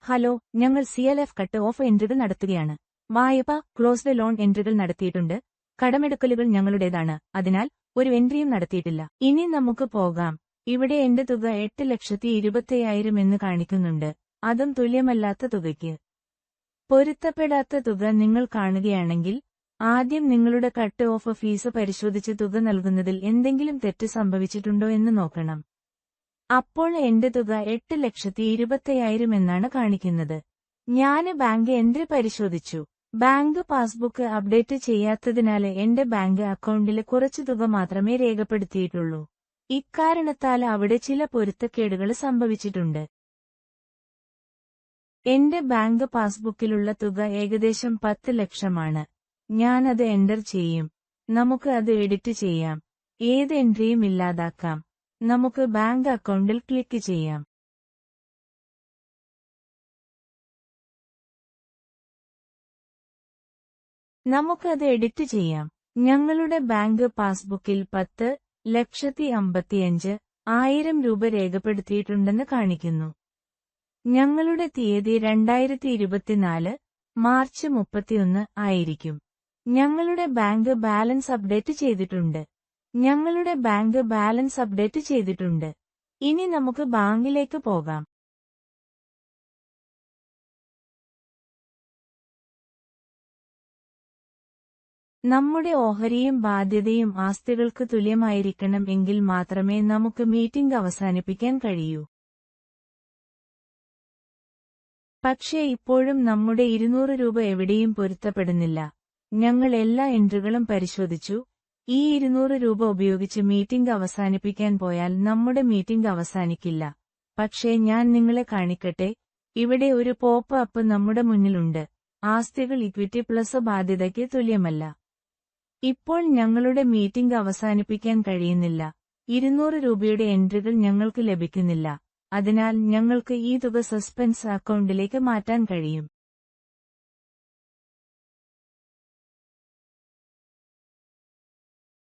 Hello, ഞങ്ങൾ CLF cut off എൻട്രികൾ നടത്തുകയാണ്. വായ്പ, ക്ലോസ്ഡ് ലോൺ എൻട്രികൾ നടത്തിയിട്ടുണ്ട്. കടമെടുക്കലുകൾ ഞങ്ങളുടേതാണ്, അതിനാൽ ഒരു എൻട്രിയും നടത്തിയിട്ടില്ല. ഇനി നമുക്ക് പോകാം. ഇവിടെ എന്റെ തുക 8,25,000 എന്ന് കാണിക്കുന്നുണ്ട്, അതും തുല്യമല്ലാത്ത തുകയ്ക്ക്. പൊരുത്തപ്പെടാത്ത തുക നിങ്ങൾ കാണുകയാണെങ്കിൽ, ആദ്യം നിങ്ങളുടെ കട്ട് ഓഫ് ഫീസ് പരിശോധിച്ച് തുക നൽകുന്നതിൽ എന്തെങ്കിലും തെറ്റ് സംഭവിച്ചിട്ടുണ്ടോ എന്ന് നോക്കണം. അപ്പോൾ എന്റെ തുക 8,25,000 എന്നാണ് കാണിക്കുന്നത്. ഞാന് ബാങ്ക് എൻട്രി പരിശോധിച്ചു. ബാങ്ക് പാസ്ബുക്ക് അപ്ഡേറ്റ് ചെയ്യാത്തതിനാല് എന്റെ ബാങ്ക് അക്കൗണ്ടില് കുറച്ചു തുക മാത്രമേ രേഖപ്പെടുത്തിയിട്ടുള്ളൂ. ഇക്കാരണത്താൽ അവിടെ ചില പൊരുത്തക്കേടുകൾ സംഭവിച്ചിട്ടുണ്ട്. എന്റെ ബാങ്ക് പാസ്ബുക്കിലുള്ള തുക ഏകദേശം 10 ലക്ഷമാണ്. ഞാനത് എൻറർ ചെയ്യും. നമുക്ക് അത് എഡിറ്റ് ചെയ്യാം. ഏത് എൻട്രിയും ഇല്ലാതാക്കാം. നമുക്ക് ബാങ്ക് അക്കൗണ്ടിൽ ക്ലിക്ക് ചെയ്യാം. നമുക്ക് അത് എഡിറ്റ് ചെയ്യാം. ഞങ്ങളുടെ ബാങ്ക് പാസ്ബുക്കിൽ 10,55,000 രൂപ രേഖപ്പെടുത്തിയിട്ടുണ്ടെന്ന് കാണിക്കുന്നു. ഞങ്ങളുടെ തീയതി 2024 മാർച്ച് 31 ആയിരിക്കും. ഞങ്ങളുടെ ബാങ്ക് ബാലൻസ് അപ്ഡേറ്റ് ചെയ്തിട്ടുണ്ട്. ഇനി നമുക്ക് ബാങ്കിലേക്ക് പോകാം. നമ്മുടെ ഓഹരിയും ബാധ്യതയും ആസ്തികൾക്ക് തുല്യമായിരിക്കണം എങ്കിൽ മാത്രമേ നമുക്ക് മീറ്റിംഗ് അവസാനിപ്പിക്കാൻ കഴിയൂ. പക്ഷേ ഇപ്പോഴും നമ്മുടെ 200 രൂപ എവിടെയും പൊരുത്തപ്പെടുന്നില്ല. ഞങ്ങൾ എല്ലാ എൻട്രികളും പരിശോധിച്ചു. ഈ 200 രൂപ ഉപയോഗിച്ച് മീറ്റിംഗ് അവസാനിപ്പിക്കാൻ പോയാൽ നമ്മുടെ മീറ്റിംഗ് അവസാനിക്കില്ല. പക്ഷേ ഞാൻ നിങ്ങളെ കാണിക്കട്ടെ, ഇവിടെ ഒരു പോപ്പ് അപ്പ് നമ്മുടെ മുന്നിലുണ്ട്. ആസ്തികൾ ഇക്വിറ്റി പ്ലസ് ബാധ്യതയ്ക്ക് തുല്യമല്ല. ഇപ്പോൾ ഞങ്ങളുടെ മീറ്റിംഗ് അവസാനിപ്പിക്കാൻ കഴിയുന്നില്ല. 200 രൂപയുടെ എൻട്രികൾ ഞങ്ങൾക്ക് ലഭിക്കുന്നില്ല. അതിനാൽ ഞങ്ങൾക്ക് ഈ തുക സസ്പെൻസ് അക്കൗണ്ടിലേക്ക് മാറ്റാൻ കഴിയും.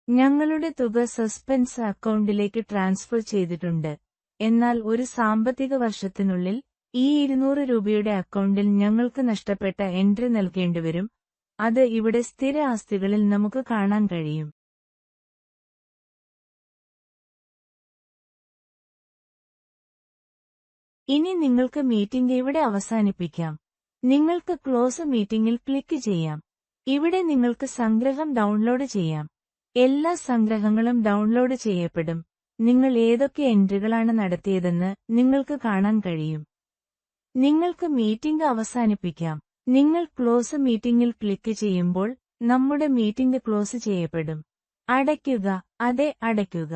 ഞങ്ങളുടെ തുക സസ്പെൻസ് അക്കൗണ്ടിലേക്ക് ട്രാൻസ്ഫർ ചെയ്തിട്ടുണ്ട്. എന്നാൽ ഒരു സാമ്പത്തിക വർഷത്തിനുള്ളിൽ ഈ 200 രൂപയുടെ അക്കൗണ്ടിൽ ഞങ്ങൾക്ക് നഷ്ടപ്പെട്ട എൻട്രി നൽകേണ്ടിവരും. അത് ഇവിടെ സ്ഥിര ആസ്തികളിൽ നമുക്ക് കാണാൻ കഴിയും. ഇനി നിങ്ങൾക്ക് മീറ്റിംഗ് ഇവിടെ അവസാനിപ്പിക്കാം. നിങ്ങൾക്ക് ക്ലോസ് മീറ്റിംഗിൽ ക്ലിക്ക് ചെയ്യാം. ഇവിടെ നിങ്ങൾക്ക് സംഗ്രഹം ഡൗൺലോഡ് ചെയ്യാം. എല്ലാ സംഗ്രഹങ്ങളും ഡൗൺലോഡ് ചെയ്യപ്പെടും. നിങ്ങൾ ഏതൊക്കെ എൻട്രികളാണ് നടത്തിയതെന്ന് നിങ്ങൾക്ക് കാണാൻ കഴിയും. നിങ്ങൾക്ക് മീറ്റിംഗ് അവസാനിപ്പിക്കാം. നിങ്ങൾ ക്ലോസ് മീറ്റിംഗിൽ ക്ലിക്ക് ചെയ്യുമ്പോൾ നമ്മുടെ മീറ്റിംഗ് ക്ലോസ് ചെയ്യപ്പെടും. അടയ്ക്കുക. അതെ, അടയ്ക്കുക.